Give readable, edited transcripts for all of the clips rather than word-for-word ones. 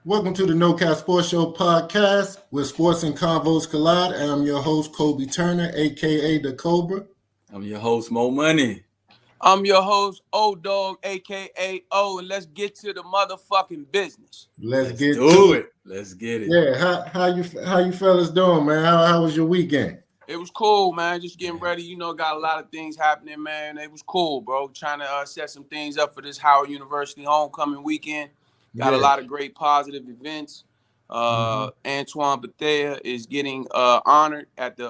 Welcome to the No Cap Sports Show podcast, where sports and convos collide. I am your host, Kobe Turner, aka the Cobra. I'm your host, Mo Money. I'm your host, O Dog, aka O, and let's get to the motherfucking business. Let's Let's get do to it. Let's get it. Yeah, how you fellas doing, man? How was your weekend? It was cool, man. Just getting ready. You know, got a lot of things happening, man. It was cool, bro. Trying to set some things up for this Howard University homecoming weekend. Got a lot of great positive events. Antoine Bethea is getting honored at the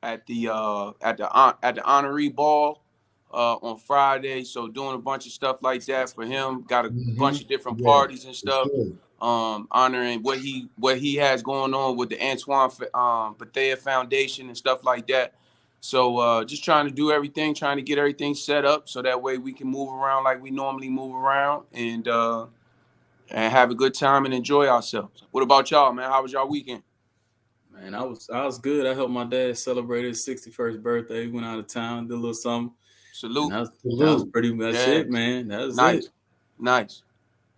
honoree ball on Friday. So doing a bunch of stuff like that for him. Got a bunch of different parties and stuff. Honoring what he has going on with the Antoine Bethea Foundation and stuff like that. So just trying to do everything, trying to get everything set up so that way we can move around like we normally move around and have a good time and enjoy ourselves. What about y'all, man? How was y'all weekend? Man, I was good. I helped my dad celebrate his 61st birthday. Went out of town, did a little something. Salute. That was pretty much it, man. That was nice. it. Nice.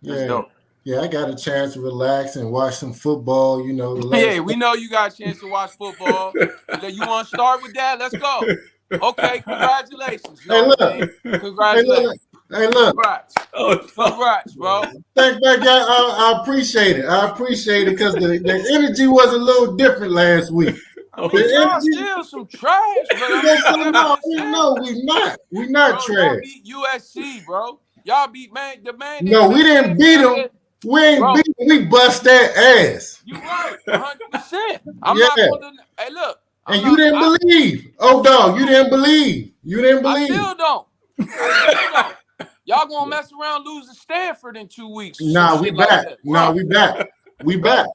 That's dope. Yeah, I got a chance to relax and watch some football, you know. Yeah, we know you got a chance to watch football. You want to start with that? Let's go. Okay, congratulations. Hey, look. Congratulations. Hey, look. Congrats, bro. Thank God. I appreciate it. I appreciate it because the energy was a little different last week. I mean, y'all still some trash, bro. No, we not trash. Y'all beat USC, bro. Y'all beat the man. No, we didn't beat them. We ain't beat them. We bust that ass. You right, 100%. I'm not going to. Hey, look. And you didn't believe. Oh, dog, you didn't believe. I still don't. Y'all gonna mess around losing Stanford in 2 weeks. Nah, we back. We back. We back.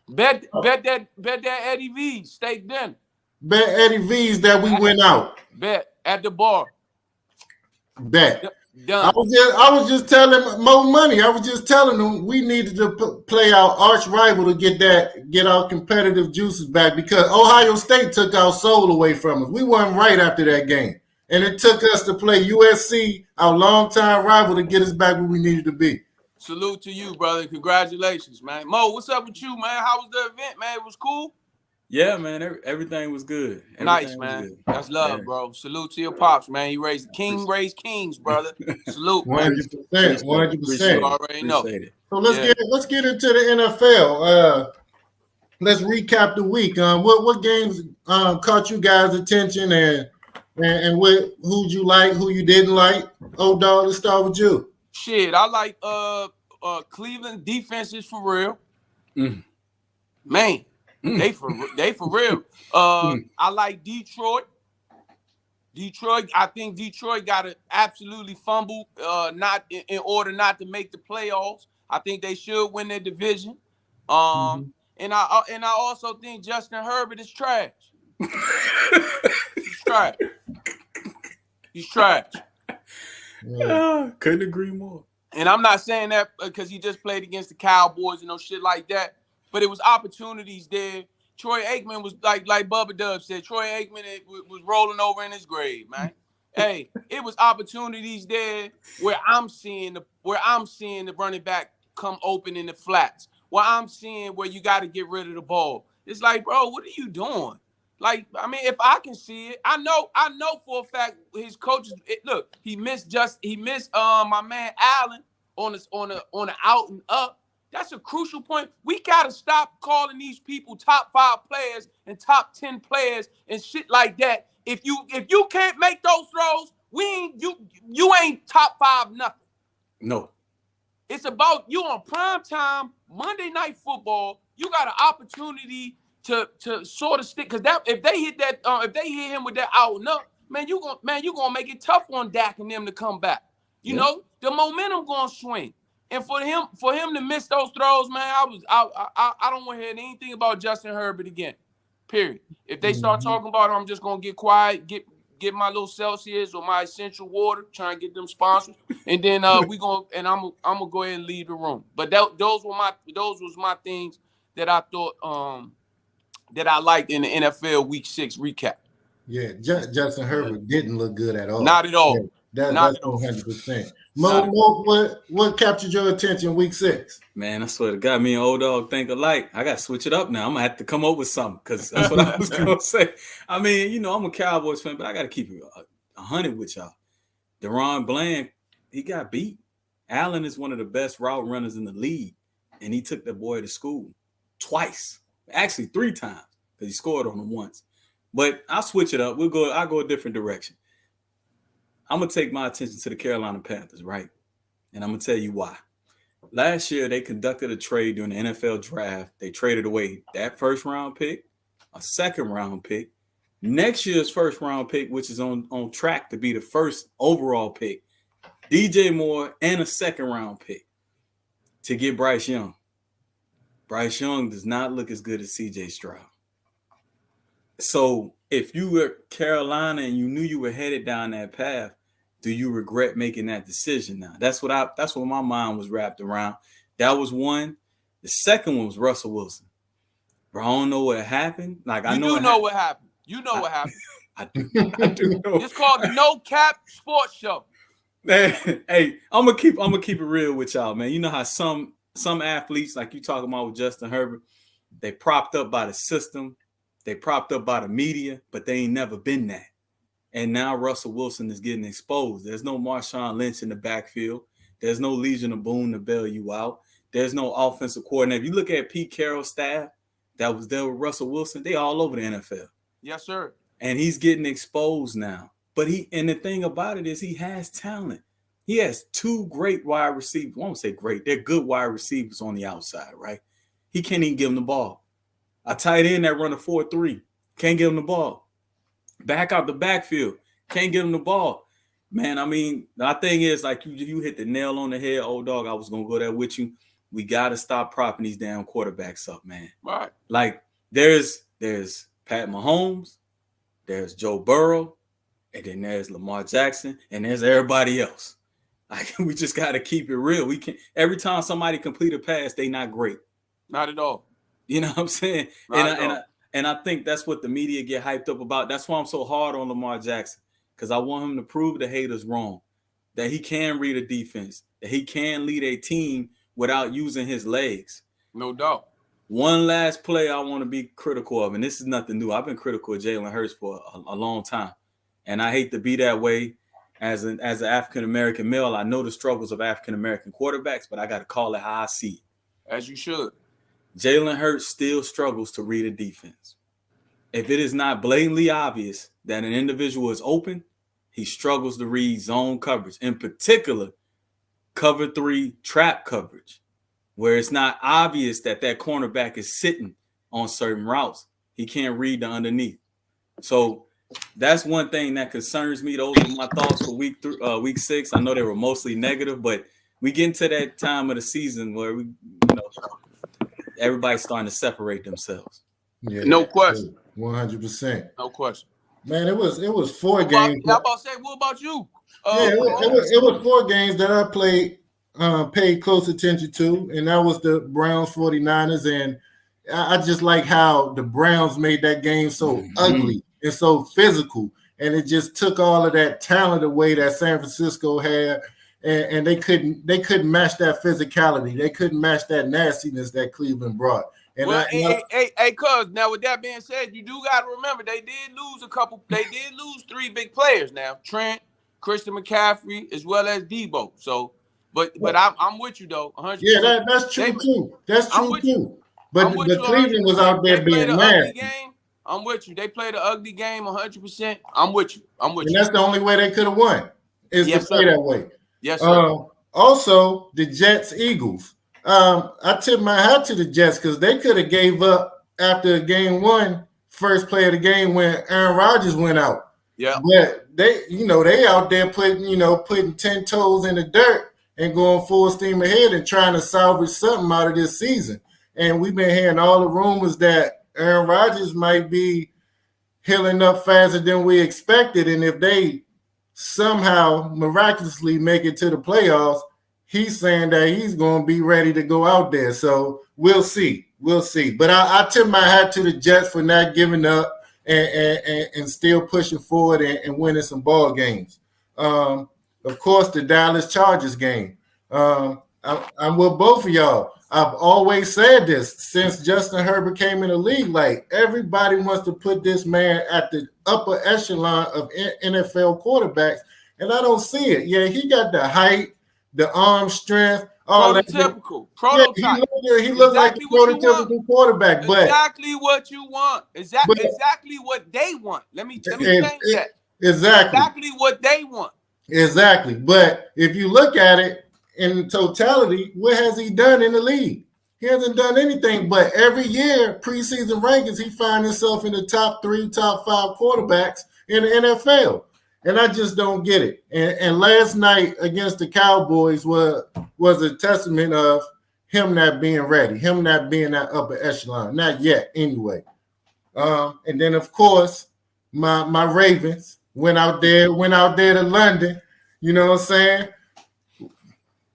Bet that Eddie V's steak dinner. Bet Eddie V's that we went out. Bet at the bar. Bet. Done. I was just telling Mo Money. I was just telling them we needed to play our arch rival to get our competitive juices back because Ohio State took our soul away from us. We weren't right after that game. And it took us to play USC, our longtime rival, to get us back where we needed to be. Salute to you, brother. Congratulations, man. Mo, what's up with you, man? How was the event, man? It was cool? Yeah, man. Everything was good. Nice, man. That's love, bro. Salute to your pops, man. You raised kings, brother. Salute, 100%. 100%. You already know. So let's get into the NFL. Let's recap the week. What games caught you guys' attention and who'd you like, who you didn't like? Dog, let's start with you. Shit, I like Cleveland defenses for real. Man, they for real. I like Detroit. I think Detroit got to absolutely fumble not in order not to make the playoffs. I think they should win their division. And I also think Justin Herbert is trash. He's trash. He's trash. Couldn't agree more. And I'm not saying that because he just played against the Cowboys and no shit like that. But it was opportunities there. Troy Aikman was like Bubba Dub said. Troy Aikman was rolling over in his grave, man. Hey, it was opportunities there where I'm seeing the running back come open in the flats. Where I'm seeing where you got to get rid of the ball. It's like, bro, what are you doing? Like, I mean, if I can see it, I know for a fact his coaches. Look, he missed my man Allen on the out and up. That's a crucial point. We gotta stop calling these people top 5 players and top 10 players and shit like that. If you can't make those throws, you ain't top 5 nothing. No. It's about you on prime time Monday Night Football. You got an opportunity to sort of stick because if they hit him with that out and up, you gonna make it tough on Dak and them to come back. You know the momentum gonna swing, and for him to miss those throws, man, I don't want to hear anything about Justin Herbert again. Period. If they start talking about him, I'm just gonna get quiet, get my little Celsius or my essential water, try and get them sponsors, and then I'm gonna go ahead and leave the room. But those was my things that I thought that I liked in the NFL Week 6 recap. Yeah, Justin Herbert didn't look good at all. Not at all. That's Not at all. 100%. Not at Mo, what captured your attention week 6? Man, I swear to God, me and old dog think alike. I got to switch it up now. I'm going to have to come up with something because that's what I was going to say. I mean, you know, I'm a Cowboys fan, but I got to keep it 100 with y'all. Deron Bland, he got beat. Allen is one of the best route runners in the league, and he took the boy to school twice. Actually, 3 times because he scored on him once. But I'll switch it up. I'll go a different direction. I'm going to take my attention to the Carolina Panthers, right? And I'm going to tell you why. Last year, they conducted a trade during the NFL draft. They traded away that first-round pick, a second-round pick, next year's first-round pick, which is on track to be the first overall pick, DJ Moore, and a second-round pick to get Bryce Young. Bryce Young does not look as good as C.J. Stroud. So if you were Carolina and you knew you were headed down that path, do you regret making that decision now? That's what my mind was wrapped around. That was one. The second one was Russell Wilson. Bro, I don't know what happened. Like I know what happened. You know what happened. I do know. It's called the No Cap Sports Show. Man, hey, I'm gonna keep it real with y'all, man. You know how some athletes, like you talking about with Justin Herbert, they propped up by the system, they propped up by the media, but they ain't never been that. And now Russell Wilson is getting exposed. There's no Marshawn Lynch in the backfield. There's no Legion of Boom to bail you out. There's no offensive coordinator. If you look at Pete Carroll's staff that was there with Russell Wilson, they all over the NFL. Yes, sir. And he's getting exposed now. But the thing about it is he has talent. He has 2 great wide receivers. I won't say great. They're good wide receivers on the outside, right? He can't even give them the ball. A tight end that run a 4-3. Can't give him the ball. Back out the backfield. Can't give him the ball. Man, I mean, the thing is, like, you hit the nail on the head, old dog. I was going to go there with you. We got to stop propping these damn quarterbacks up, man. Right. Like, there's Pat Mahomes, there's Joe Burrow, and then there's Lamar Jackson, and there's everybody else. Like, we just got to keep it real. We can every time somebody complete a pass, they not great. Not at all. You know what I'm saying? And I think that's what the media get hyped up about. That's why I'm so hard on Lamar Jackson, because I want him to prove the haters wrong, that he can read a defense, that he can lead a team without using his legs. No doubt. One last play I want to be critical of, and this is nothing new. I've been critical of Jalen Hurts for a long time, and I hate to be that way as an African-American male. I know the struggles of African-American quarterbacks, but I got to call it how I see it. As you should. Jalen Hurts still struggles to read a defense. If it is not blatantly obvious that an individual is open, he struggles to read zone coverage, in particular, cover 3 trap coverage, where it's not obvious that cornerback is sitting on certain routes. He can't read the underneath. So that's one thing that concerns me. Those are my thoughts for week 6. I know they were mostly negative, but we get into that time of the season where everybody's starting to separate themselves. Yeah, no question. 100%. No question. Man, it was 4 games. I'm about to say, what about you? It was 4 games that I paid close attention to, and that was the Browns 49ers. And I just like how the Browns made that game so ugly and so physical, and it just took all of that talent away that San Francisco had. And they couldn't match that physicality. They couldn't match that nastiness that Cleveland brought. And cuz now with that being said, you do got to remember they did lose They did lose 3 big players now: Trent, Christian McCaffrey, as well as Debo. So, but I'm with you though. 100%. Yeah, that's true too. That's true too. But Cleveland was out there being mad. I'm with you. They played an ugly game 100%. I'm with you. And that's the only way they could have won is to play that way. Yes, sir. Also, the Jets-Eagles. I tip my hat to the Jets because they could have gave up after game 1, first play of the game when Aaron Rodgers went out. Yeah. But they out there putting 10 toes in the dirt and going full steam ahead and trying to salvage something out of this season. And we've been hearing all the rumors that Aaron Rodgers might be healing up faster than we expected. And if they somehow miraculously make it to the playoffs, he's saying that he's going to be ready to go out there. So we'll see. But I tip my hat to the Jets for not giving up and still pushing forward and winning some ball games. of course, the Dallas Chargers game. I'm with both of y'all. I've always said this since Justin Herbert came in the league. Like, everybody wants to put this man at the upper echelon of NFL quarterbacks, and I don't see it. Yeah, he got the height, the arm strength, all that. Prototypical. Yeah, he looked like a prototypical quarterback. But exactly what you want. Exactly what they want. Let me change that. Exactly what they want. Exactly. But if you look at it in totality, what has he done in the league? He hasn't done anything, but every year, preseason rankings, he finds himself in the top 3, top 5 quarterbacks in the NFL. And I just don't get it. And last night against the Cowboys was a testament of him not being ready, him not being that upper echelon. Not yet, anyway. And then, of course, my Ravens went out there to London, you know what I'm saying?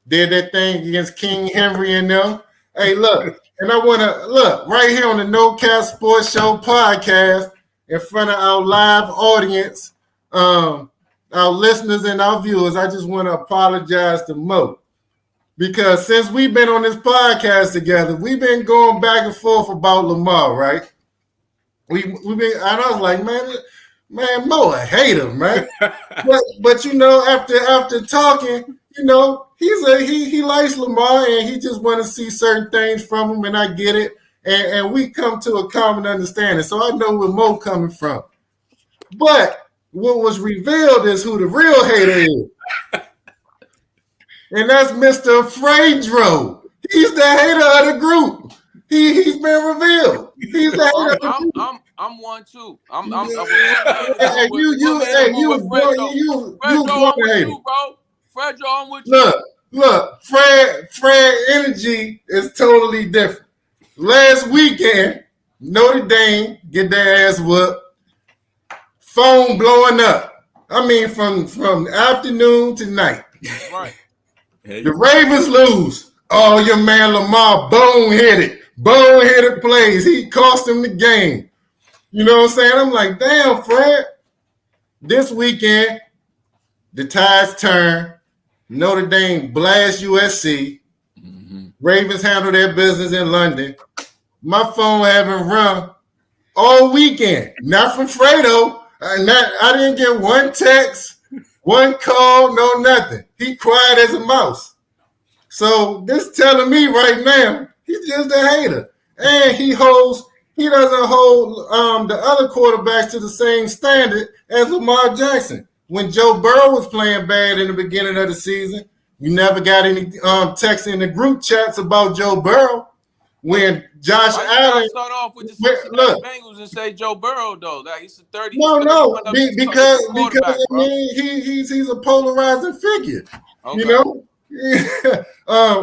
Did that thing against King Henry and them. Hey, look, and I want to look right here on the No Cap Sports Show podcast in front of our live audience, our listeners and our viewers. I just want to apologize to Mo, because since we've been on this podcast together, we've been going back and forth about Lamar, right? We've been, and I was like, man, Mo a hater, man. but you know, after talking, you know, he likes Lamar and he just want to see certain things from him, and I get it. And we come to a common understanding. So I know where Mo coming from. But what was revealed is who the real hater is. And that's Mr. Fredro. He's the hater of the group. He's been revealed. He's the hater of the group. I'm one too. Fredro, I'm with you. Look, Fred energy is totally different. Last weekend, Notre Dame get their ass whooped. Phone blowing up. I mean, from afternoon to night. Right. The Ravens lose. Oh, your man Lamar boneheaded plays. He cost him the game. You know what I'm saying? I'm like, damn, Fred. This weekend, the tides turn. Notre Dame blast USC. Mm-hmm. Ravens handle their business in London. My phone haven't rung all weekend. Not from Fredo. I didn't get one text, one call, no nothing. He quiet as a mouse. So this telling me right now, he's just a hater. And he doesn't hold the other quarterbacks to the same standard as Lamar Jackson. When Joe Burrow was playing bad in the beginning of the season, you never got any texts in the group chats about Joe Burrow. When Josh Allen start off with the Cincinnati Bengals and say Joe Burrow though, like he's a 30. Because I mean he's a polarizing figure. Okay. You know,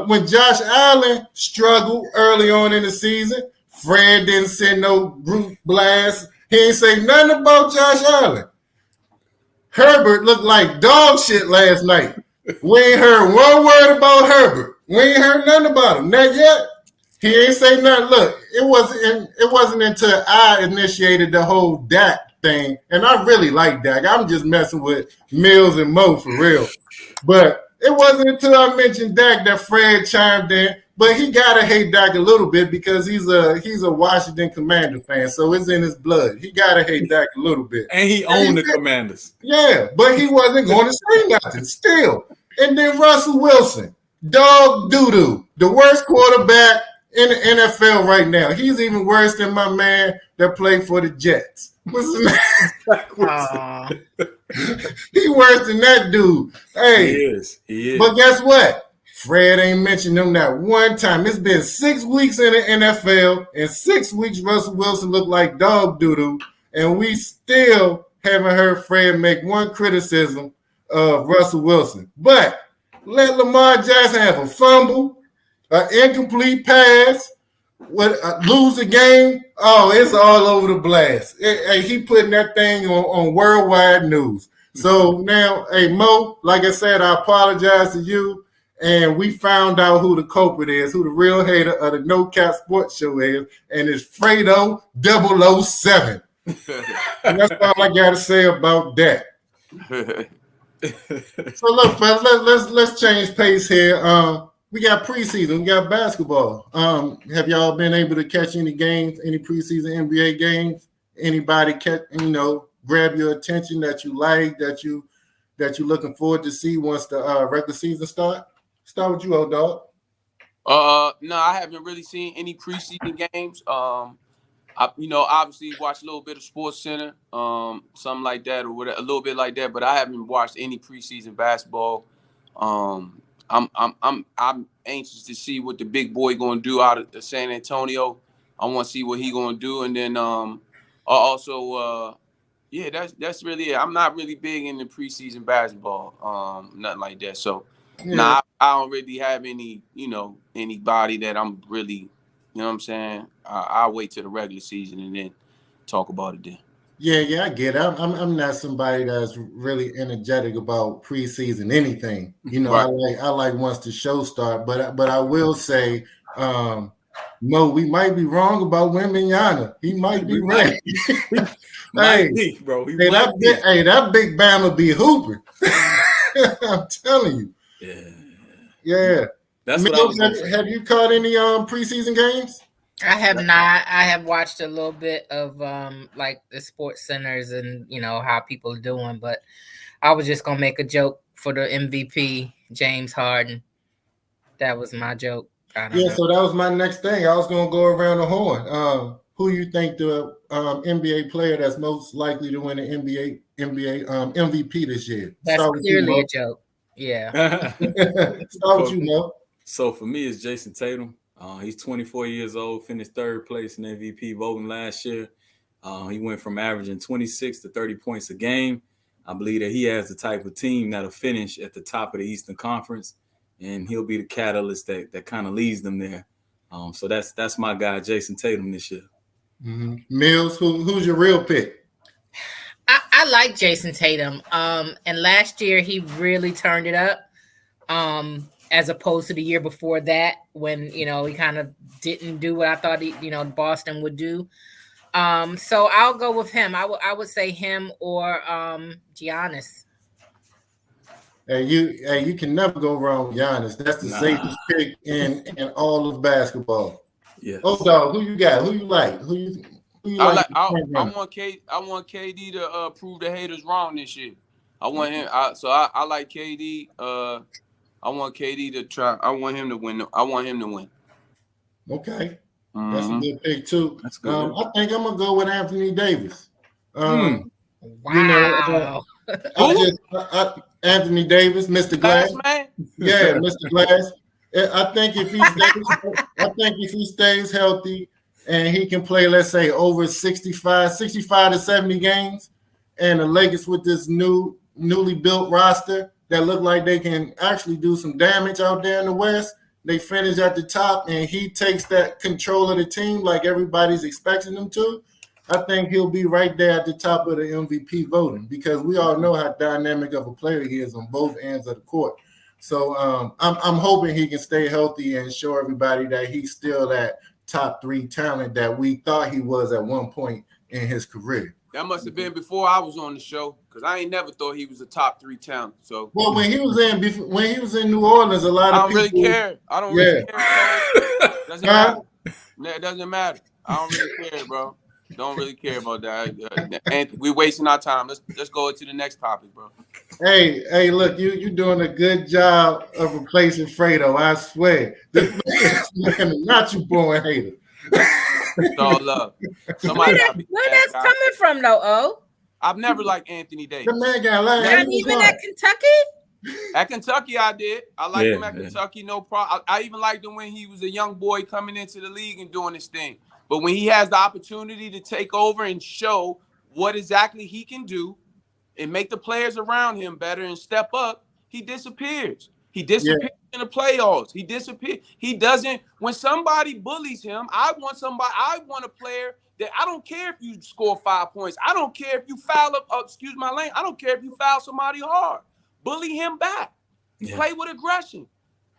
when Josh Allen struggled early on in the season, Fred didn't send no group blast. He ain't say nothing about Josh Allen. Herbert looked like dog shit last night. We ain't heard one word about Herbert. We ain't heard nothing about him. Not yet. He ain't say nothing. Look, it wasn't until I initiated the whole Dak thing, and I really like Dak. I'm just messing with Mills and Mo for real. But it wasn't until I mentioned Dak that Fred chimed in. But he gotta hate Dak a little bit because he's a Washington Commander fan, so it's in his blood. He gotta hate Dak a little bit. And he owned the Commanders. Yeah, but he wasn't going to say nothing still. And then Russell Wilson, dog doo-doo, the worst quarterback in the NFL right now. He's even worse than my man that played for the Jets. What's his name? He worse than that dude. Hey, he is. But guess what? Fred ain't mentioned him that one time. It's been 6 weeks in the NFL, and 6 weeks Russell Wilson looked like dog doo-doo, and we still haven't heard Fred make one criticism of Russell Wilson. But let Lamar Jackson have a fumble, an incomplete pass, lose a game. Oh, it's all over the blast. He putting that thing on worldwide news. So now, hey, Mo, like I said, I apologize to you. And we found out who the culprit is, who the real hater of the No Cap Sports Show is, and it's Fredo 007. And that's all I got to say about that. So look, fellas, let's change pace here. We got preseason, we got basketball. Have y'all been able to catch any games, any preseason NBA games? Anybody grab your attention that you like, that you're looking forward to see once the regular season start? Start with you, old dog. No, I haven't really seen any preseason games. I obviously watched a little bit of Sports Center, something like that, or whatever, a little bit like that. But I haven't watched any preseason basketball. I'm anxious to see what the big boy gonna do out of San Antonio. I want to see what he gonna do, and then also yeah, that's really it. I'm not really big into preseason basketball, nothing like that. So nah, I don't really have anybody that I'm really. You know what I'm saying? I'll wait till the regular season and then talk about it then. Yeah, I get it. I'm not somebody that's really energetic about preseason anything. Right. I like once the show start, but I will say, Mo, we might be wrong about Wembanyama. He might be right. Might be, bro. That big Bama be hooping. I'm telling you. Yeah. That's Mills, have you caught any preseason games? I have not. I have watched a little bit of like the sports centers and how people are doing, but I was just gonna make a joke for the MVP, James Harden. That was my joke. So that was my next thing. I was gonna go around the horn. Who you think the NBA player that's most likely to win an NBA MVP this year? That's clearly a joke. Yeah. Start with you, Mo. So for me, it's Jason Tatum. He's 24 years old, finished third place in MVP voting last year. He went from averaging 26 to 30 points a game. I believe that he has the type of team that'll finish at the top of the Eastern Conference, and he'll be the catalyst that kind of leads them there. So that's my guy, Jason Tatum, this year. Mm-hmm. Mills, who's your real pick? I like Jason Tatum. And last year he really turned it up. As opposed to the year before that, when he kind of didn't do what I thought Boston would do. So I'll go with him. I would say him or Giannis. Hey, you can never go wrong with Giannis. That's the safest pick in all of basketball. Yeah. Oh, dog, who you got? Who you like? Who you like? I want KD to prove the haters wrong this year. I want him. I like KD. I want KD to try. I want him to win. Okay. Mm-hmm. That's a good pick, too. That's good. I think I'm going to go with Anthony Davis. Wow. Anthony Davis, Mr. Glass. Man? Yeah, Mr. Glass. I think if he stays healthy and he can play, let's say, over 65 to 70 games, and the Lakers with this newly built roster that look like they can actually do some damage out there in the West. They finish at the top, and he takes that control of the team like everybody's expecting him to. I think he'll be right there at the top of the MVP voting because we all know how dynamic of a player he is on both ends of the court. So I'm hoping he can stay healthy and show everybody that he's still that top 3 talent that we thought he was at one point in his career. That must have been before I was on the show, because I ain't never thought he was a top 3 talent. So when he was in New Orleans, a lot of people. I don't really care. Doesn't matter. It doesn't matter. I don't really care, bro. Don't really care about that. And we're wasting our time. Let's go to the next topic, bro. Hey, look, you're doing a good job of replacing Fredo. I swear. This man is not you born hater. It's all love. Where that's coming from, though, O? I've never liked Anthony Davis. The man got like not even at Kentucky? At Kentucky, I did. I liked him at Kentucky, no problem. I even liked him when he was a young boy coming into the league and doing his thing. But when he has the opportunity to take over and show what exactly he can do and make the players around him better and step up, he disappears. He disappears in the playoffs. He disappears. He doesn't. When somebody bullies him, I want a player that I don't care if you score 5 points. I don't care if you foul up. Excuse my language. I don't care if you foul somebody hard. Bully him back. Yeah. Play with aggression.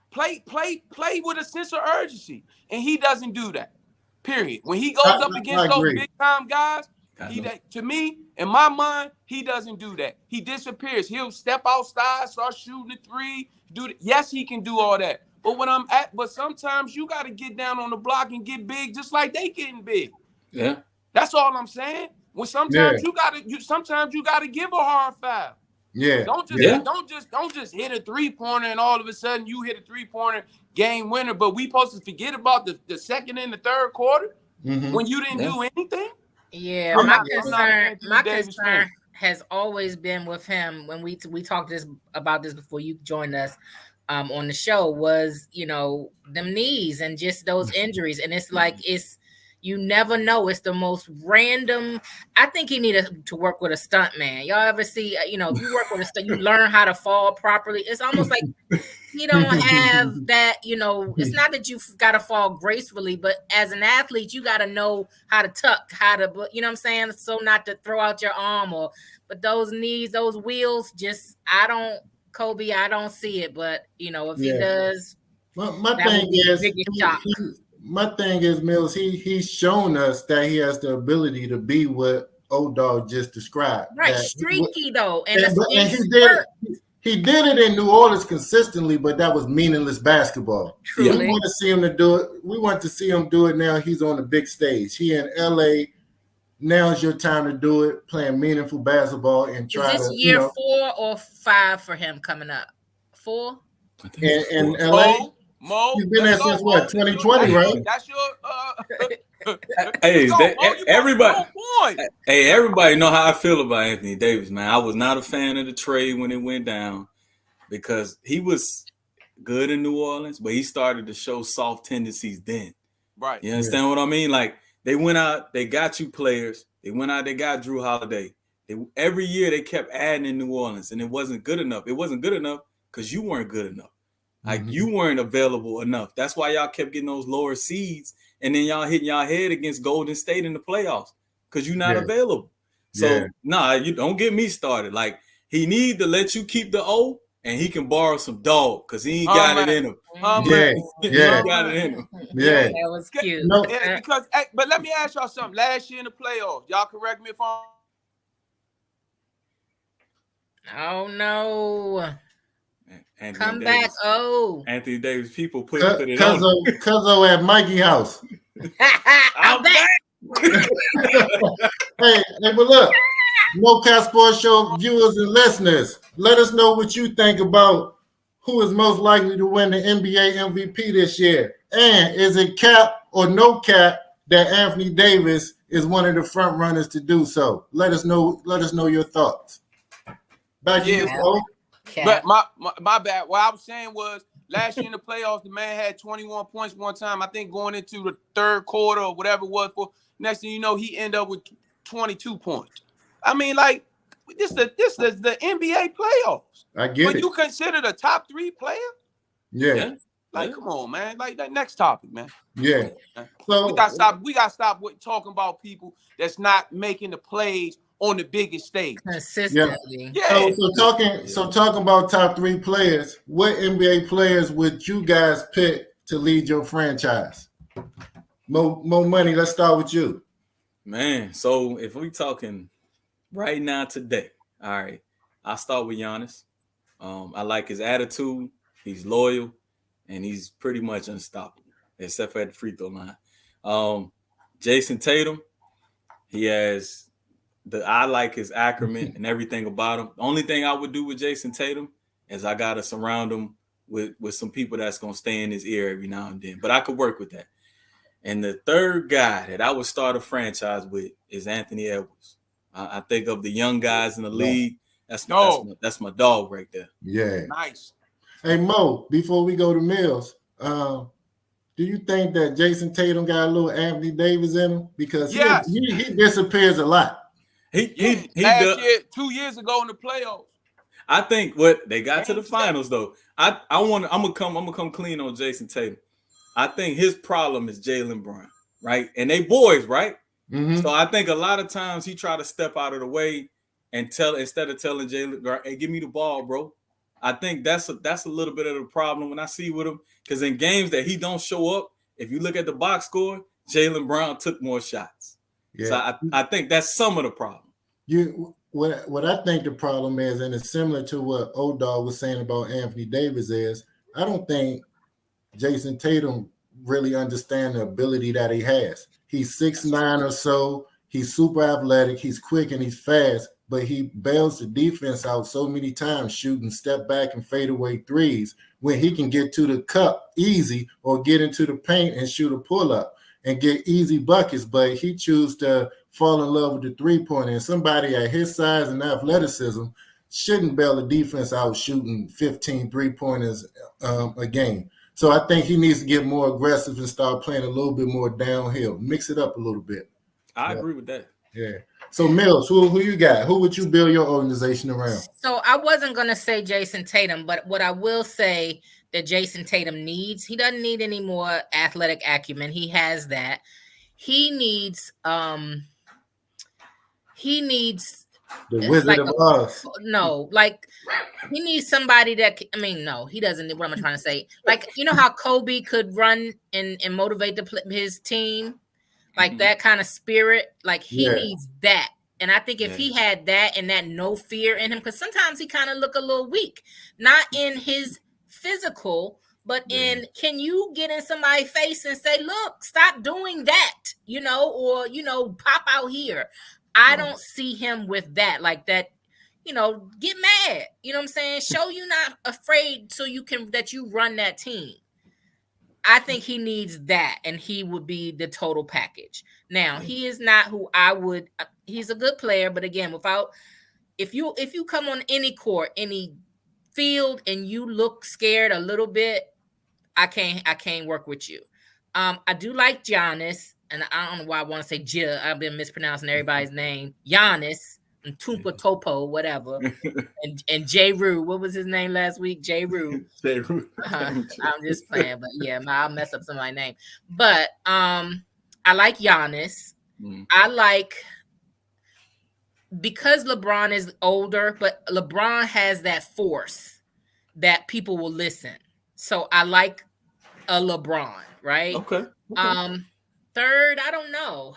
Play with a sense of urgency. And he doesn't do that. Period. When he goes up against those big time guys, To me, in my mind, he doesn't do that. He disappears. He'll step outside, start shooting the three. Yes, he can do all that. But sometimes you got to get down on the block and get big, just like they getting big. Yeah, that's all I'm saying. Well, sometimes you gotta give a hard foul. Yeah. Don't just hit a 3-pointer and all of a sudden you hit a 3-pointer game winner. But we supposed to forget about the second and the third quarter when you didn't do anything. Yeah, my concern has always been with him when we talked about this before you joined us on the show was, them knees and just those injuries. And it's like, you never know. It's the most random. I think he needed to work with a stunt man. Y'all ever see, if you work with a stunt, you learn how to fall properly. It's almost like he don't have that, it's not that you've got to fall gracefully, but as an athlete, you got to know how to tuck, you know what I'm saying? So not to throw out your arm but those knees, those wheels, Kobe, I don't see it, but if he does, my thing is, Mills, he's shown us that he has the ability to be what O-Dog just described. Right, streaky though. And he did it in New Orleans consistently, but that was meaningless basketball. Truly. We want to see him to do it. We want to see him do it now. He's on the big stage. He in LA. Now's your time to do it, playing meaningful basketball and try to. Is this year 4 or 5 for him coming up? 4? In LA? Mo, he's been there since what, 2020, right? That's your everybody know how I feel about Anthony Davis, man. I was not a fan of the trade when it went down because he was good in New Orleans, but he started to show soft tendencies then. Right. You understand what I mean? Like they went out, they got you players. They went out, they got Drew Holiday. Every year they kept adding in New Orleans, and it wasn't good enough. It wasn't good enough because you weren't good enough. Like you weren't available enough. That's why y'all kept getting those lower seeds, and then y'all hitting y'all head against Golden State in the playoffs because you're not available. So you don't get me started. Like he need to let you keep the O, and he can borrow some dog because he ain't got it in him. He got it in him. Yeah, that was cute. No. But let me ask y'all something. Last year in the playoffs, y'all correct me if I'm. Oh no. Anthony Come Davis. back, Anthony Davis, people put it on. Cuzzo at Mikey house. I'm back. hey, but look, No Cap Sports Show viewers and listeners, let us know what you think about who is most likely to win the NBA MVP this year. And is it cap or no cap that Anthony Davis is one of the front runners to do so? Let us know your thoughts. Back to you, Bo. But my bad. What I was saying was last year in the playoffs, the man had 21 points one time. I think going into the third quarter or whatever it was for next thing you know, he ended up with 22 points. I mean, like this is the NBA playoffs. I get but it. You consider the top 3 player? Yeah. Come on, man. Like that next topic, man. Yeah. So we gotta stop talking about people that's not making the plays on the biggest stage consistently. Yeah. So talking about top 3 players, what NBA players would you guys pick to lead your franchise? Mo Money, let's start with you. Man, so if we talking right now today, all right, I'll start with Giannis. I like his attitude. He's loyal, and he's pretty much unstoppable, except for at the free throw line. Jason Tatum, I like his acumen and everything about him. The only thing I would do with Jason Tatum is I gotta surround him with some people that's gonna stay in his ear every now and then. But I could work with that. And the third guy that I would start a franchise with is Anthony Edwards. I think of the young guys in the league. That's my dog right there. Yeah. Nice. Hey Mo, before we go to Mills, do you think that Jason Tatum got a little Anthony Davis in him? Because he disappears a lot. He last year, 2 years ago in the playoffs. I think what they got to the finals though. I'm gonna come clean on Jason Tatum. I think his problem is Jaylen Brown, right? And they boys, right? Mm-hmm. So I think a lot of times he try to step out of the way and instead of telling Jaylen, hey, give me the ball, bro. I think that's a little bit of the problem when I see with him. Because in games that he don't show up, if you look at the box score, Jaylen Brown took more shots. Yeah. So I think that's some of the problem. What I think the problem is, and it's similar to what O-Dog was saying about Anthony Davis, is I don't think Jason Tatum really understands the ability that he has. He's 6'9" or so. He's super athletic. He's quick and he's fast, but he bails the defense out so many times, shooting step back and fadeaway threes when he can get to the cup easy or get into the paint and shoot a pull-up and get easy buckets, but he chooses to fall in love with the three-pointer. And somebody at his size and athleticism shouldn't bail the defense out shooting 15 three-pointers a game. So I think he needs to get more aggressive and start playing a little bit more downhill, mix it up a little bit. I agree with that. Yeah. So Mills, who you got? Who would you build your organization around? So I wasn't going to say Jason Tatum, but what I will say that Jason Tatum needs, he doesn't need any more athletic acumen. He has that. He needs The Wizard of Oz. No, like he needs somebody that, I mean, no, he doesn't. What am I trying to say? Like, you know how Kobe could run and motivate his team? Like that kind of spirit, like he needs that. And I think if he had that and that no fear in him, because sometimes he kind of look a little weak, not in his physical, but in, can you get in somebody's face and say, look, stop doing that, you know, or, you know, pop out here. I don't see him with that, like that, you know, get mad, you know what I'm saying? Show you not afraid so you can, that you run that team. I think he needs that, and he would be the total package. Now, he is not who I would. He's a good player, but again, if you come on any court, any field, and you look scared a little bit, I can't work with you. I do like Giannis, and I don't know why I want to say Gia. I've been mispronouncing everybody's name. Giannis and Tumpa Topo, whatever, and J. Rue. What was his name last week? J. Rue. J. Rue. I'm just playing, but yeah, I'll mess up somebody's name. But I like Giannis. I like, because LeBron is older, but LeBron has that force that people will listen. So I like a LeBron, right? Okay. Third, I don't know.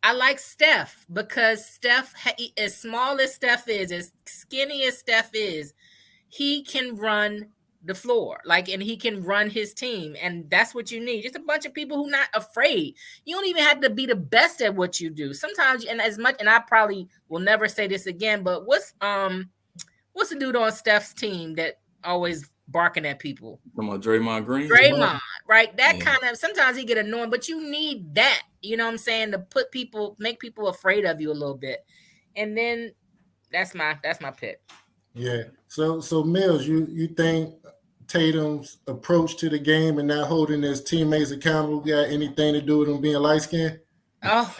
I like Steph, because Steph, as small as Steph is, as skinny as Steph is, he can run the floor, like, and he can run his team, and that's what you need. Just a bunch of people who not afraid. You don't even have to be the best at what you do. Sometimes, and as much, and I probably will never say this again, but what's the dude on Steph's team that always barking at people? Come on, Draymond Green. Draymond, right? That kind of, sometimes he get annoying, but you need that, you know what I'm saying, to make people afraid of you a little bit. And then that's my pick. Yeah. So Mills, you think Tatum's approach to the game and not holding his teammates accountable got anything to do with him being light skinned? Oh,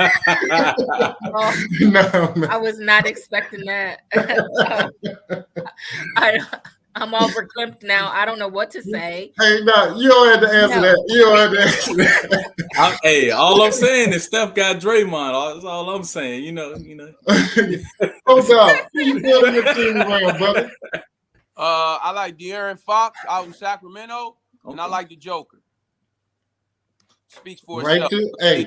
No. I was not expecting that. I'm all verklempt now. I don't know what to say. Hey, no, you don't have to answer that. You don't have to answer that. Hey, all I'm saying is Steph got Draymond. That's all I'm saying. You know. Hold on. Who you building your team around, brother? I like De'Aaron Fox out in Sacramento, and I like the Joker. Speaks for itself.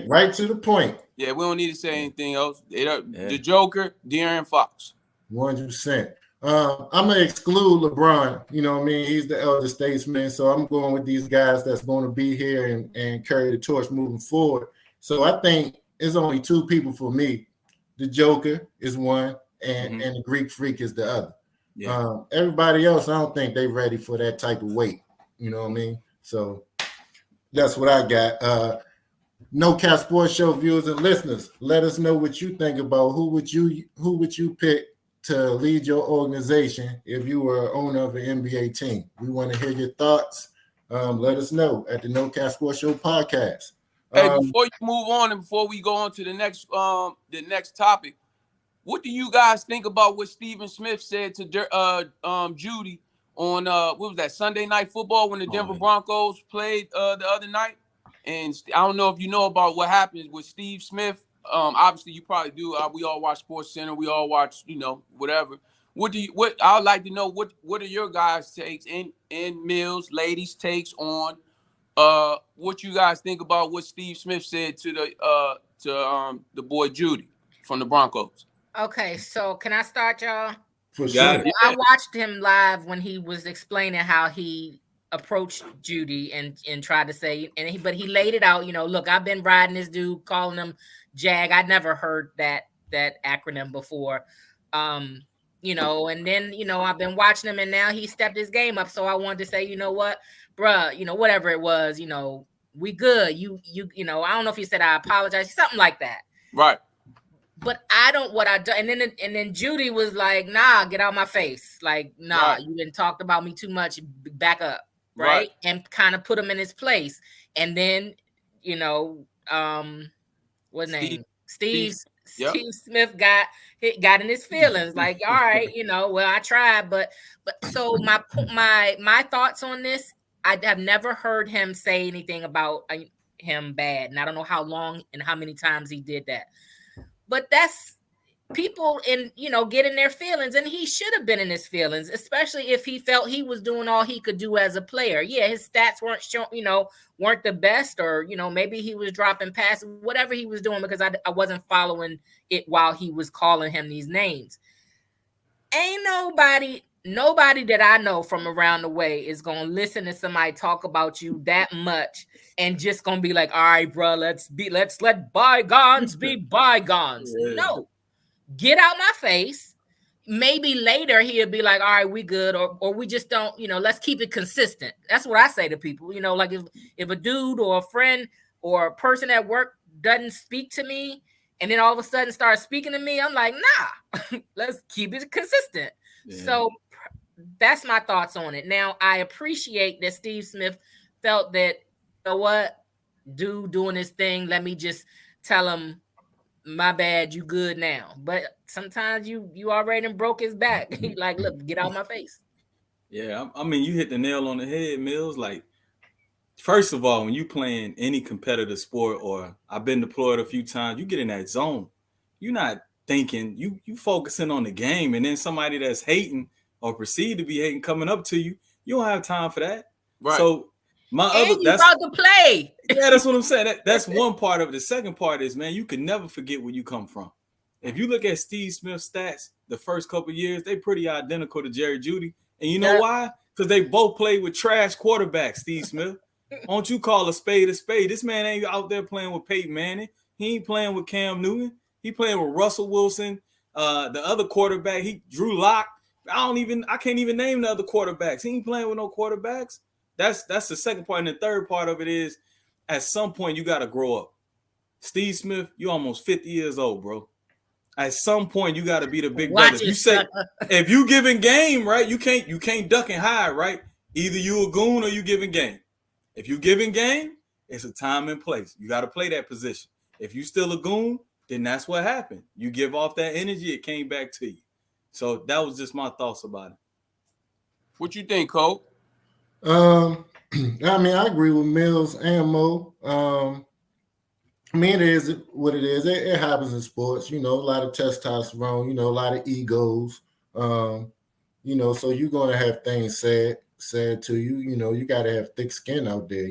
Right to the point. Yeah, we don't need to say anything else. The Joker, De'Aaron Fox. 100%. I'm gonna exclude LeBron. You know what I mean? He's the elder statesman, so I'm going with these guys that's going to be here and carry the torch moving forward. So I think it's only two people for me. The Joker is one, and the Greek Freak is the other. Yeah. Everybody else, I don't think they're ready for that type of weight. You know what I mean? So that's what I got. No Cap Sports Show viewers and listeners, let us know what you think about who would you pick to lead your organization if you were owner of an NBA team. We want to hear your thoughts. Let us know at the No Cap Sports Show podcast. Hey, before you move on and before we go on to the next topic, what do you guys think about what Stephen Smith said to Judy on what was that, Sunday Night Football when the Denver Broncos played the other night? And I don't know if you know about what happened with Steve Smith. Obviously, you probably do. We all watch Sports Center. We all watch, whatever. I'd like to know what are your guys' takes and Mills, ladies' takes on what you guys think about what Steve Smith said to the boy Judy from the Broncos? Okay, so can I start, y'all? For Got sure. it. I watched him live when he was explaining how he approached Judy and tried to say, but he laid it out. Look, I've been riding this dude, calling him Jag. I'd never heard that acronym before. And then I've been watching him, and now he stepped his game up. So I wanted to say, you know what, bruh, whatever it was, we good. I don't know if he said I apologize, something like that. Right. But I don't what I do. And then Judy was like, nah, get out my face. Like, nah, Right. You didn't talk about me too much. Back up. Right. And kind of put him in his place. And then, what name? Steve Smith got in his feelings. Like, all right, well, I tried, but so my thoughts on this, I have never heard him say anything about him bad. And I don't know how long and how many times he did that. But that's people get in their feelings, and he should have been in his feelings, especially if he felt he was doing all he could do as a player. Yeah, his stats weren't the best, or maybe he was dropping passes, whatever he was doing, because I wasn't following it while he was calling him these names. Ain't nobody that I know from around the way is gonna listen to somebody talk about you that much and just gonna be like, all right, bro, let's let bygones be bygones. Yeah. No, get out my face. Maybe later he'll be like, all right, we good, or we just don't, let's keep it consistent. That's what I say to people. Like if a dude or a friend or a person at work doesn't speak to me and then all of a sudden starts speaking to me, I'm like, nah, let's keep it consistent. Yeah. So that's my thoughts on it. Now, I appreciate that Steve Smith felt that, what, dude doing his thing, let me just tell him, my bad, you good now. But sometimes you already broke his back. He like, look, get out my face. Yeah, I mean, you hit the nail on the head, Mills. Like, first of all, when you playing any competitive sport, or I've been deployed a few times, you get in that zone. You're not thinking, you focusing on the game, and then somebody that's hating or perceived to be hating coming up to you, you don't have time for that. Right. So that's about to play. Yeah, that's what I'm saying. That's one part of it. The second part is, man, you can never forget where you come from. If you look at Steve Smith's stats, the first couple of years, they pretty identical to Jerry Jeudy. And you know why? Because they both played with trash quarterbacks, Steve Smith. Don't you call a spade a spade? This man ain't out there playing with Peyton Manning. He ain't playing with Cam Newton. He playing with Russell Wilson. The other quarterback, Drew Lock. I can't even name the other quarterbacks. He ain't playing with no quarterbacks. That's the second part. And the third part of it is, at some point, you got to grow up. Steve Smith, you almost 50 years old, bro. At some point, you got to be the big brother. You say, if you giving game, right, you can't duck and hide, right? Either you a goon or you giving game. If you giving game, it's a time and place. You got to play that position. If you still a goon, then that's what happened. You give off that energy, it came back to you. So that was just my thoughts about it. What you think, Cole? I mean, I agree with Mills and Mo. I mean, it is what it is. It happens in sports, a lot of testosterone, a lot of egos, so you're going to have things said to you, you got to have thick skin out there,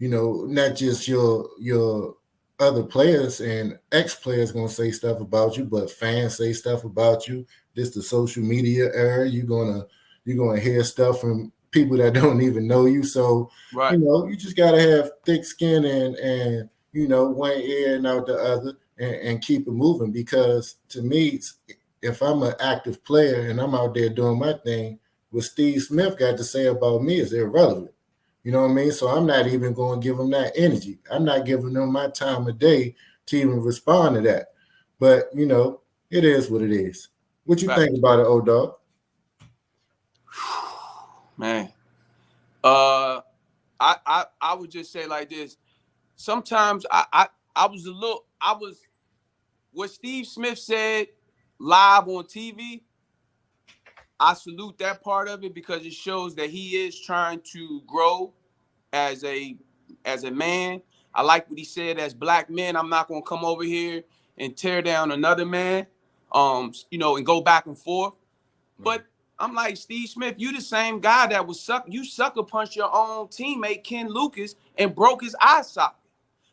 not just your other players and ex-players going to say stuff about you, but fans say stuff about you. This the social media era. You're going to hear stuff from people that don't even know you. So, right. You just got to have thick skin and one ear and out the other and keep it moving. Because to me, if I'm an active player and I'm out there doing my thing, what Steve Smith got to say about me is irrelevant. You know what I mean? So I'm not even going to give him that energy. I'm not giving them my time of day to even respond to that. But, it is what it is. What you think about it, O-Dog? Man, I would just say like this. Sometimes what Steve Smith said live on TV, I salute that part of it because it shows that he is trying to grow as a man. I like what he said, as black men, I'm not going to come over here and tear down another man, and go back and forth. But I'm like, Steve Smith, you the same guy that was sucker punched your own teammate Ken Lucas and broke his eye socket.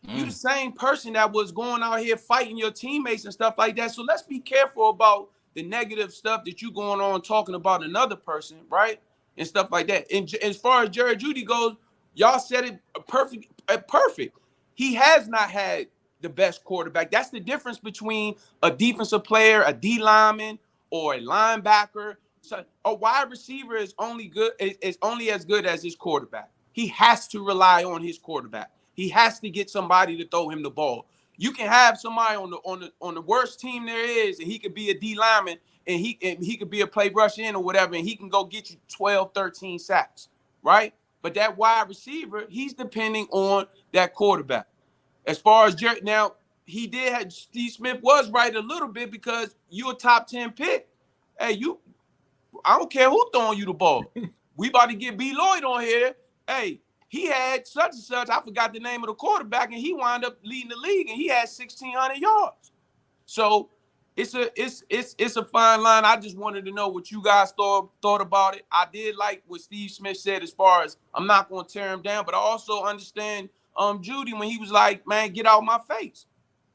You the same person that was going out here fighting your teammates and stuff like that. So let's be careful about the negative stuff that you going on talking about another person, right? And stuff like that. And as far as Jerry Jeudy goes, y'all said it perfect. He has not had the best quarterback. That's the difference between a defensive player, a D lineman, or a linebacker. So a wide receiver is only as good as his quarterback. He has to rely on his quarterback. He has to get somebody to throw him the ball. You can have somebody on the worst team there is, and he could be a D lineman, and he could be a play rush in or whatever, and he can go get you 12, 13 sacks, right? But that wide receiver, he's depending on that quarterback. As far as Jerry, now he did have Steve Smith was right a little bit because you're a top 10 pick. Hey, I don't care who throwing you the ball. We about to get B. Lloyd on here. Hey, he had such and such. I forgot the name of the quarterback, and he wound up leading the league, and he had 1,600 yards. So it's a fine line. I just wanted to know what you guys thought about it. I did like what Steve Smith said as far as I'm not going to tear him down, but I also understand Jeudy when he was like, man, get out my face.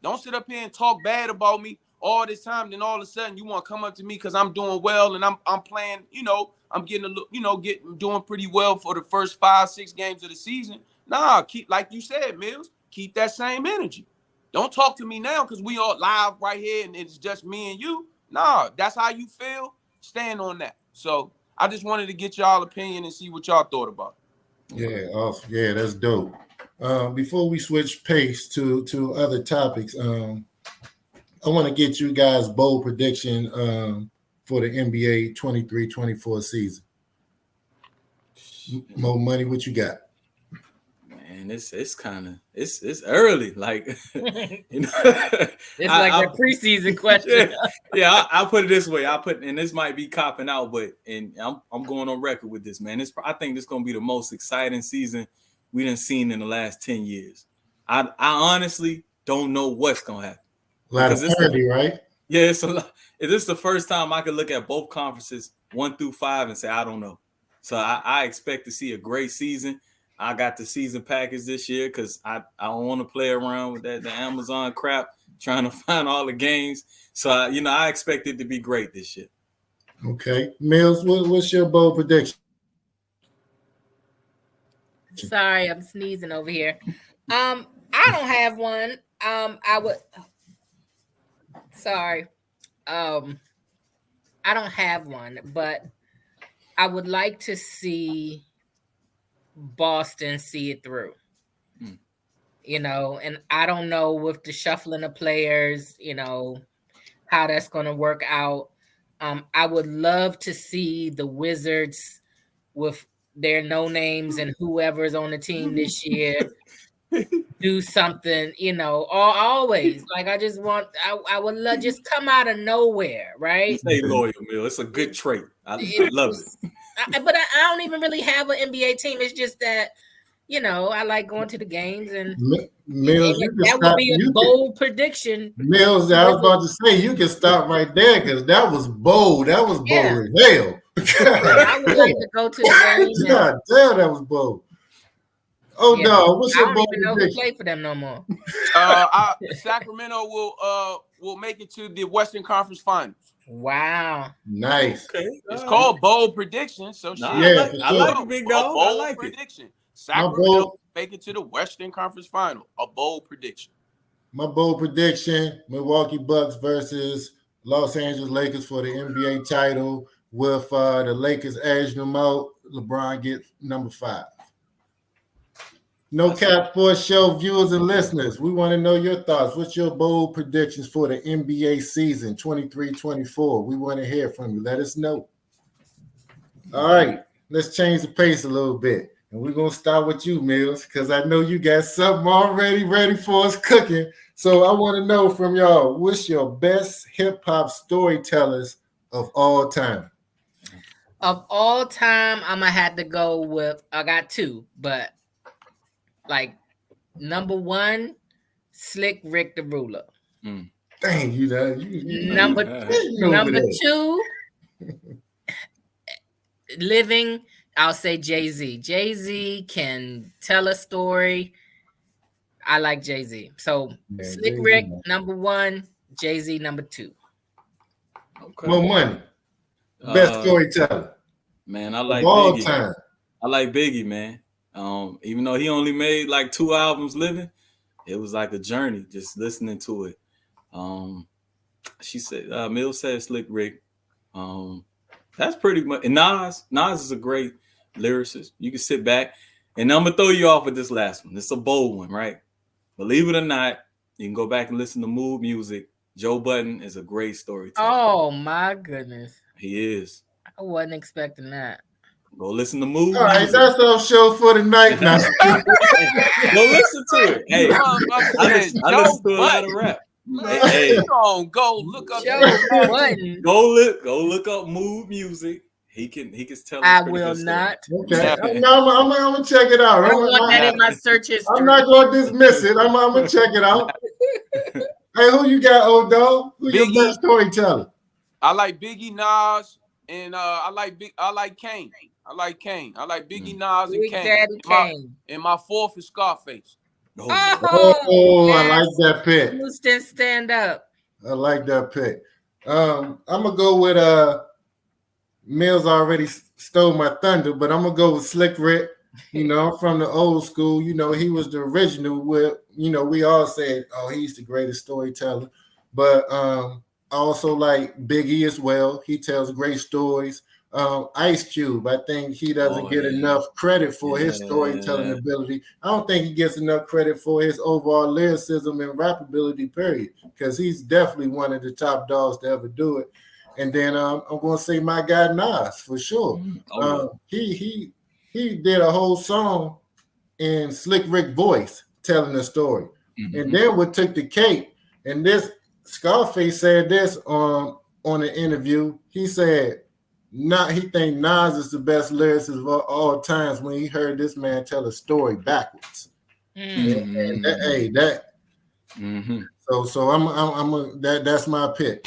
Don't sit up here and talk bad about me all this time. Then all of a sudden you want to come up to me because I'm doing well and I'm playing, I'm getting doing pretty well for the first 5-6 games of the season. Nah, keep, like you said, Mills, keep that same energy. Don't talk to me now because we all live right here and it's just me and you. Nah, that's how you feel. Stand on that. So I just wanted to get y'all opinion and see what y'all thought about it. Yeah, awesome. Yeah, that's dope. Before we switch pace to other topics, I want to get you guys' bold prediction for the NBA 23-24 season. More money, what you got? Man, it's early. Like, it's like a preseason question. Yeah, I'll put it this way. And this might be copping out, but I'm going on record with this, man. I think this is gonna be the most exciting season we done seen in the last 10 years. I honestly don't know what's gonna happen. A lot of parity, right? Yeah, it's a lot. This is the first time I could look at both conferences 1 through 5 and say I don't know. So I expect to see a great season. I got the season package this year because I don't want to play around with the Amazon crap trying to find all the games. So I expect it to be great this year. Okay, Mills, what's your bold prediction? Sorry, I'm sneezing over here. I don't have one. I don't have one, but I would like to see Boston see it through. And I don't know with the shuffling of players, how that's going to work out. I would love to see the Wizards with their no names and whoever's on the team this year do something, always. Like I would love just come out of nowhere, right? Stay loyal, Mill. It's a good trait. I love it. But I don't even really have an NBA team. It's just that, I like going to the games and Mills, that would be a bold prediction. Mills, I was about to say you can stop right there because that was bold. That was bold as hell. I would like to go to the game. God damn, that was bold. Oh no, what's your bold prediction? I don't even know who play for them no more. Sacramento will make it to the Western Conference Finals. Wow. Nice. Okay. It's called bold prediction. So I like it, big dog. I like prediction. Sacramento make it to the Western Conference Final. A bold prediction. My bold prediction: Milwaukee Bucks versus Los Angeles Lakers for the NBA title. With the Lakers edging them out, LeBron gets number 5. No Cap Sports Show viewers and listeners, we want to know your thoughts. What's your bold predictions for the NBA season 23-24? We want to hear from you. Let us know. All right, let's change the pace a little bit. And we're going to start with you, Mills, because I know you got something already ready for us cooking. So I want to know from y'all, what's your best hip-hop storytellers of all time? Of all time, I'm going to have to go with, I got 2, but like number 1, Slick Rick the Ruler. Dang, you number 2, living, I'll say Jay-Z. Jay-Z can tell a story. I like Jay-Z. So Yeah, Slick Jay-Z, Rick, man. number 1, Jay-Z, number 2. Okay. More money. Best Uh, storyteller Man, I of like all Biggie. time. I like Biggie, man. Even though he only made like 2 albums living, it was like a journey just listening to it. She said, Mills said Slick Rick. That's pretty much. And Nas is a great lyricist. You can sit back, and I'm gonna throw you off with this last one. It's a bold one, right? Believe it or not, you can go back and listen to Mood Music. Joe Budden is a great storyteller. Oh my goodness. He is. I wasn't expecting that. Go listen to Mood All right, Music. that's our show for the night now. Go listen to it. Hey, I listen to a lot of rap. Hey, Go look up. Joe Budden. go look up Mood Music. He can tell. I will not. Okay, I'm gonna check it out. I don't want that in my search history. I'm not gonna dismiss it. I'm gonna check it out. Hey, who you got, old dog? Who your Biggie. best storyteller? I like Biggie, Nas, and I like Kane. I like Biggie, Nas, and Big Kane. Daddy Kane. And my 4th is Scarface. Oh, I like that pick. Houston, stand up. I like that pick. I'm gonna go with Mills already stole my thunder, but I'm gonna go with Slick Rick. You know, I'm from the old school. You know, he was the original. Where we all said, "Oh, he's the greatest storyteller." But I also like Biggie as well. He tells great stories. Ice Cube, I think he doesn't get enough credit for his storytelling ability. I don't think he gets enough credit for his overall lyricism and rap ability, period, because he's definitely one of the top dogs to ever do it. And then I'm going to say my guy Nas for sure. He did a whole song in Slick Rick voice telling the story. Mm-hmm. And then what took the cake, and this Scarface said this on an interview. He said, he think Nas is the best lyricist of all times when he heard this man tell a story backwards. Mm-hmm. And that. Mm-hmm. So I'm that's my pick.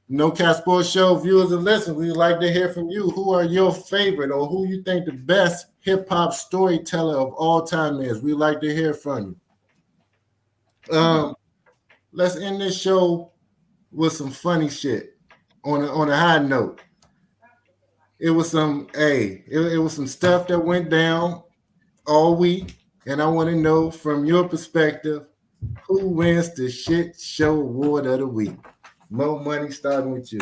No Cap Sports Show viewers and listeners, we'd like to hear from you. Who are your favorite, or who you think the best hip hop storyteller of all time is? We'd like to hear from you. Let's end this show with some funny shit. On a high note, it was some stuff that went down all week, and I want to know from your perspective, who wins the shit show award of the week? Mo Money, starting with you.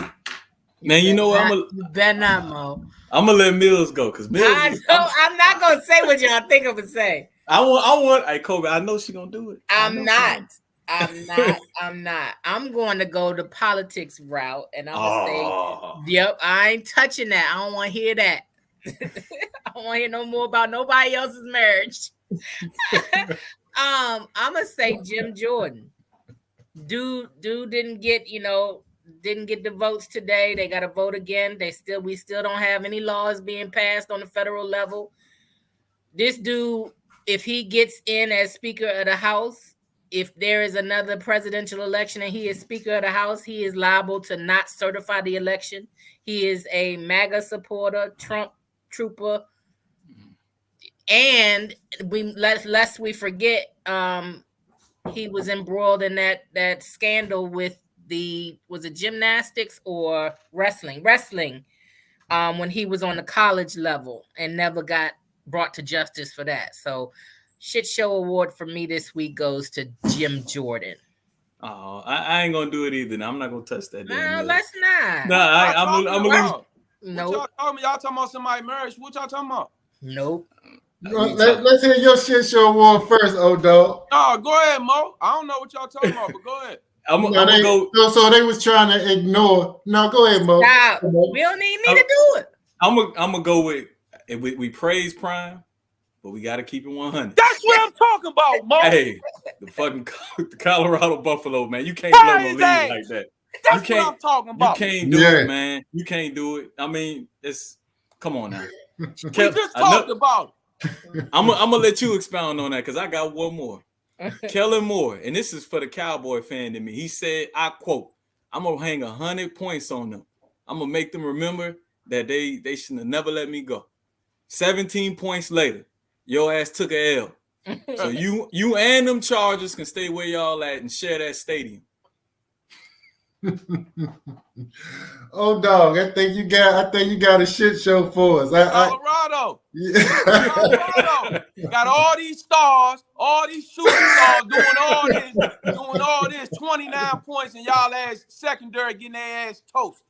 Man, you know what? You better not, Mo. I'm gonna let Mills go because Mills. I'm not gonna say what y'all think I'm gonna say. I want. Hey, Kobe, I know she gonna do it. I'm not. I'm going to go the politics route, and I'm gonna say, yep, I ain't touching that. I don't want to hear that. I don't want to hear no more about nobody else's marriage. I'm gonna say Jim Jordan. Dude didn't get the votes today. They got to vote again. We still don't have any laws being passed on the federal level. This dude, if he gets in as Speaker of the House, if there is another presidential election and he is Speaker of the House, he is liable to not certify the election. He is a MAGA supporter, Trump trooper, and lest we forget, he was embroiled in that scandal with was it gymnastics or wrestling, when he was on the college level and never got brought to justice for that. So shit show award for me this week goes to Jim Jordan. Oh, I ain't gonna do it either. I'm not gonna touch that. No, let's not. No, I'm gonna leave. Nope. Y'all talking about somebody's marriage? What y'all talking about? Nope. Let's hear your shit show award first, old dog. No, go ahead, Mo. I don't know what y'all talking about, but go ahead. I'm gonna go. So they was trying to ignore. No, go ahead, Mo. Nah, we don't need me to do it. I'm gonna go with. We praise Prime, but we got to keep it 100. That's what I'm talking about, Mo. Hey, the Colorado Buffalo, man. You can't blow no lead like that. That's what I'm talking about. You can't do it, man. You can't do it. I mean, come on now. We just talked about it. I'm gonna let you expound on that because I got one more. Kellen Moore, and this is for the Cowboy fan in me. He said, I quote, "I'm gonna hang 100 points on them. I'm gonna make them remember that they shouldn't have never let me go. 17 points later, your ass took a L. So you and them Chargers can stay where y'all at and share that stadium. Oh dog, I think you got a shit show for us. Colorado. Colorado got all these stars, all these shooting stars doing all this, 29 points, and y'all ass secondary getting their ass toasted.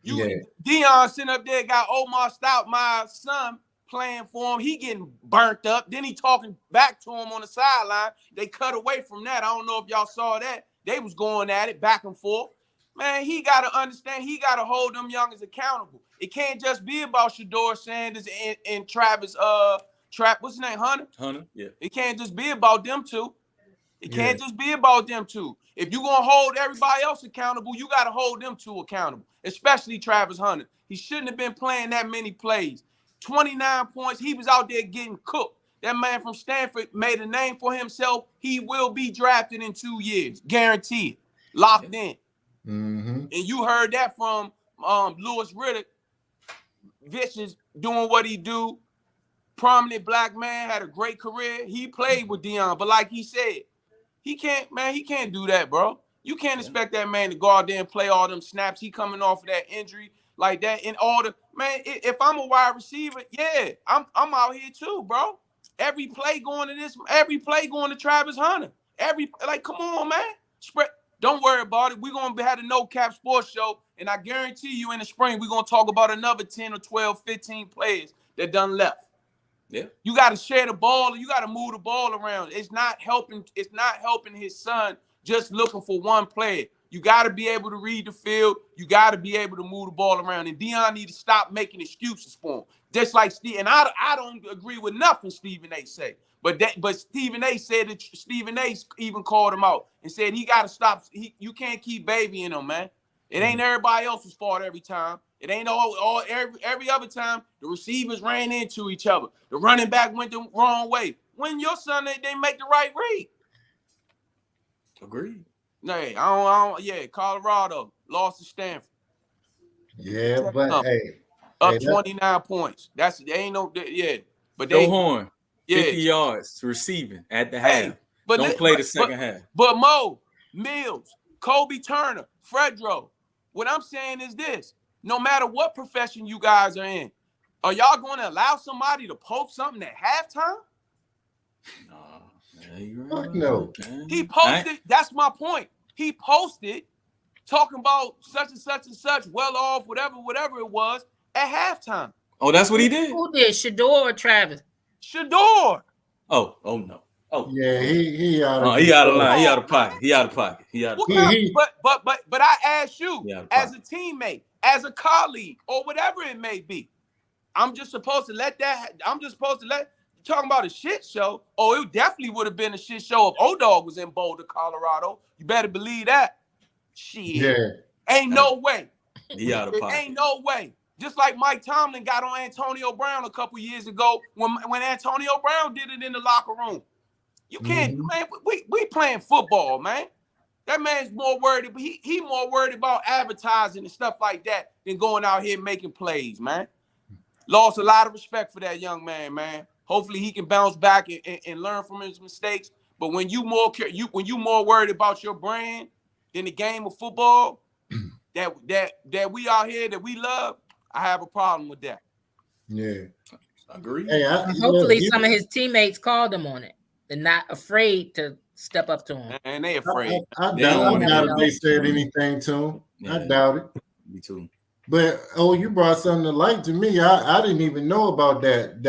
Deion sitting up there got Omar Stout, my son, playing for him. He getting burnt up. Then he talking back to him on the sideline. They cut away from that. I don't know if y'all saw that. They was going at it back and forth. Man, he got to understand. He got to hold them youngers accountable. It can't just be about Shedeur Sanders and Travis. What's his name? Hunter. Yeah. It can't just be about them two. It can't just be about them two. If you're gonna hold everybody else accountable, you got to hold them two accountable. Especially Travis Hunter. He shouldn't have been playing that many plays. 29 points. He was out there getting cooked. That man from Stanford made a name for himself. He will be drafted in 2 years, guaranteed, locked in. Mm-hmm. And you heard that from Louis Riddick. Vicious doing what he do. Prominent black man, had a great career. He played with Deion, but like he said, he can't do that, bro. You can't expect that man to go out there and play all them snaps. He coming off of that injury like that. In order, man, if I'm a wide receiver, yeah, I'm out here too, bro. Every play going to Travis Hunter. Come on, man. Spread. Don't worry about it. We're going to have a No Cap Sports Show, and I guarantee you in the spring, we're going to talk about another 10 or 12, 15 players that done left. Yeah. You got to share the ball. You got to move the ball around. It's not helping his son just looking for one player. You got to be able to read the field. You got to be able to move the ball around. And Deion need to stop making excuses for him. Just like Steve, and I don't agree with nothing Stephen A. say. But Stephen A. said that Stephen A. even called him out and said he got to stop. You can't keep babying him, man. It ain't everybody else's fault every time. It ain't every other time the receivers ran into each other. The running back went the wrong way. When your son, they make the right read. Agreed. Hey, I don't. Colorado lost to Stanford. Yeah, but up 29 points. But Joe Horn, yeah. 50 yards receiving at the half. But don't play the second half. But Mo, Mills, Kobe Turner, Fredro, what I'm saying is this. No matter what profession you guys are in, are y'all going to allow somebody to post something at halftime? Fuck no. He posted, that's my point. He posted talking about such and such and such, well off, whatever it was, at halftime. Oh, that's what he did? Who did? Shedeur or Travis? Shedeur. Oh no. Oh yeah, he out of he out of line. He out of pocket. But I ask you, as a teammate, as a colleague, or whatever it may be, I'm just supposed to let talking about a shit show. Oh, it definitely would have been a shit show if O-Dog was in Boulder, Colorado. You better believe that. Shit. Yeah. Ain't no way. He out of pocket. Ain't no way. Just like Mike Tomlin got on Antonio Brown a couple years ago when Antonio Brown did it in the locker room. You can't, man. We playing football, man. That man's more worried. He more worried about advertising and stuff like that than going out here making plays, man. Lost a lot of respect for that young man, man. Hopefully he can bounce back and learn from his mistakes. But when you more worried about your brand than the game of football that we out here that we love, I have a problem with that. Yeah, I agree. Hey, hopefully some of his teammates called him on it. They're not afraid to step up to him. And they afraid. I doubt if they said anything to him. Yeah. I doubt it. Me too. But you brought something to light to me. I didn't even know about that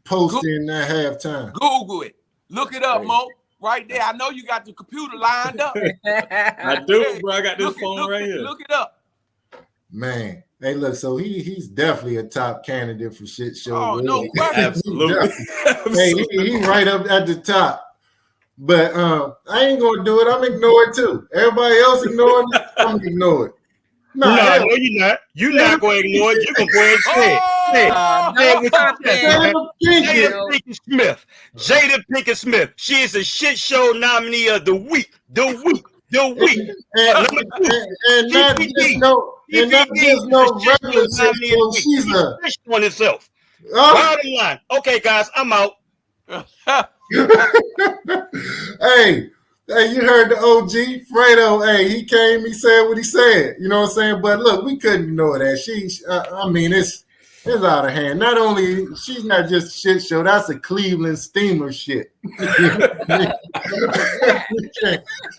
posting at halftime. Google it. Look it up, Mo. Right there. I know you got the computer lined up. I do, bro. I got this phone right here. Look it up. Man. Hey, look, so he's definitely a top candidate for shit show. Oh, no question. Absolutely. Hey, he right up at the top. But I ain't gonna do it. I'm ignoring it too. Everybody else ignoring it, I'm gonna ignore it. No, you're not. You're not going to ignore it. You're going to go ahead and say it. Jada Pinkett Smith. She is a shit show nominee of the week. And not just no regular shit show. She's a on itself. Oh. Bottom line. Okay, guys, I'm out. Hey, you heard the OG Fredo. Hey, he came, he said what he said. You know what I'm saying? But look, we couldn't ignore that. I mean, it's out of hand. Not only she's not just shit show. That's a Cleveland Steamer shit.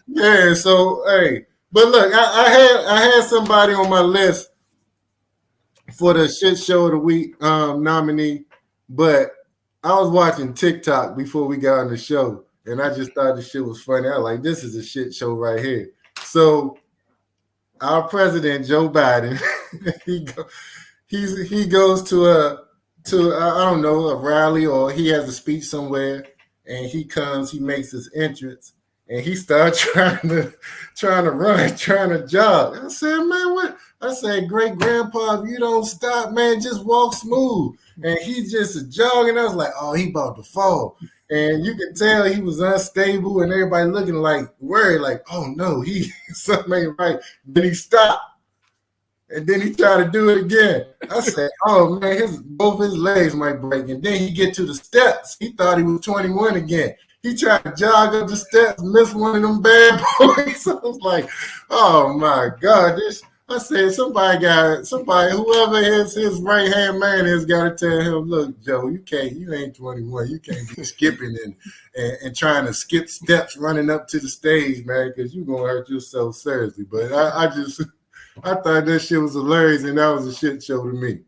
Yeah. So hey, but look, I had somebody on my list for the shit show of the week nominee, but I was watching TikTok before we got on the show, and I just thought the shit was funny. I was like, this is a shit show right here. So our president, Joe Biden, he goes to I don't know, a rally, or he has a speech somewhere, and he makes his entrance, and he starts trying to run, trying to jog. I said, man, what? I said, great grandpa, if you don't stop, man, just walk smooth. And he's just jogging. I was like, oh, he about to fall. And you can tell he was unstable, and everybody looking like worried, like, oh no, something ain't right. Then he stopped. And then he tried to do it again. I said, oh man, both his legs might break. And then he get to the steps. He thought he was 21 again. He tried to jog up the steps, missed one of them bad boys. I was like, oh my God, I said, somebody, whoever his right hand man is, got to tell him, look, Joe, you ain't 21. You can't be skipping and trying to skip steps running up to the stage, man, because you're going to hurt yourself seriously. But I thought that shit was hilarious, and that was a shit show to me.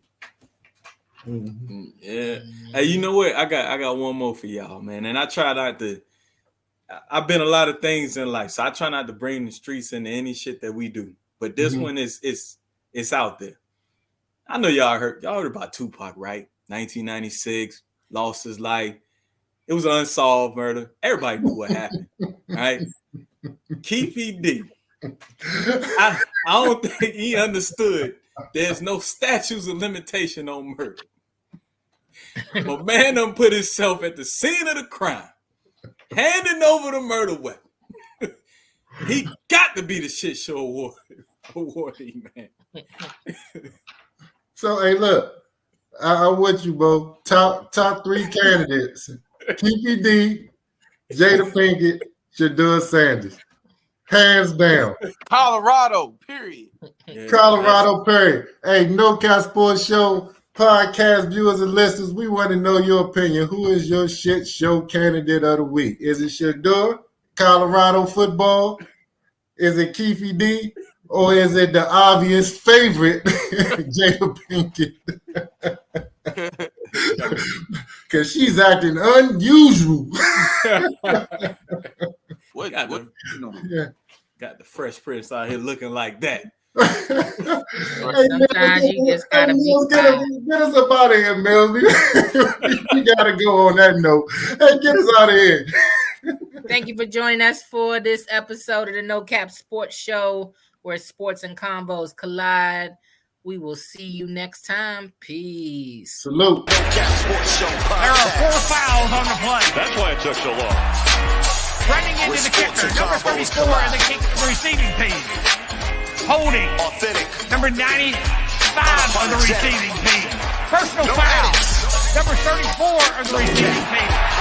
Mm-hmm. Yeah. Hey, you know what? I got one more for y'all, man. And I try not to. I've been a lot of things in life, so I try not to bring the streets into any shit that we do. But this one is out there. I know y'all heard about Tupac, right? 1996, lost his life. It was an unsolved murder. Everybody knew what happened, right? Keefe D. I don't think he understood there's no statutes of limitation on murder. But man done put himself at the scene of the crime, handing over the murder weapon. He got to be the shit show awardee, man. So hey, look, I'm with you, Bo. Top three candidates: Keefe D, Jada Pinkett, Shedeur Sanders. Hands down. Colorado, period. Yeah, Colorado, period. Hey, No Cap Sports Show podcast viewers and listeners, we want to know your opinion. Who is your shit show candidate of the week? Is it Shedeur, Colorado football? Is it Keefe D? Or is it the obvious favorite, Jada Pinkett? Because she's acting unusual. Got the Fresh Prince out here looking like that. Sometimes you just gotta get us up out of here, Mills. We gotta go on that note. Hey, get us out of here. Thank you for joining us for this episode of the No Cap Sports Show, where sports and combos collide. We will see you next time. Peace. Salute. There are 4 fouls on the play. That's why it took so long. Running into the kicker, number 34 in the receiving team. Holding, Authentic. number 95 on the receiving team. Personal foul, number 34 on the receiving team.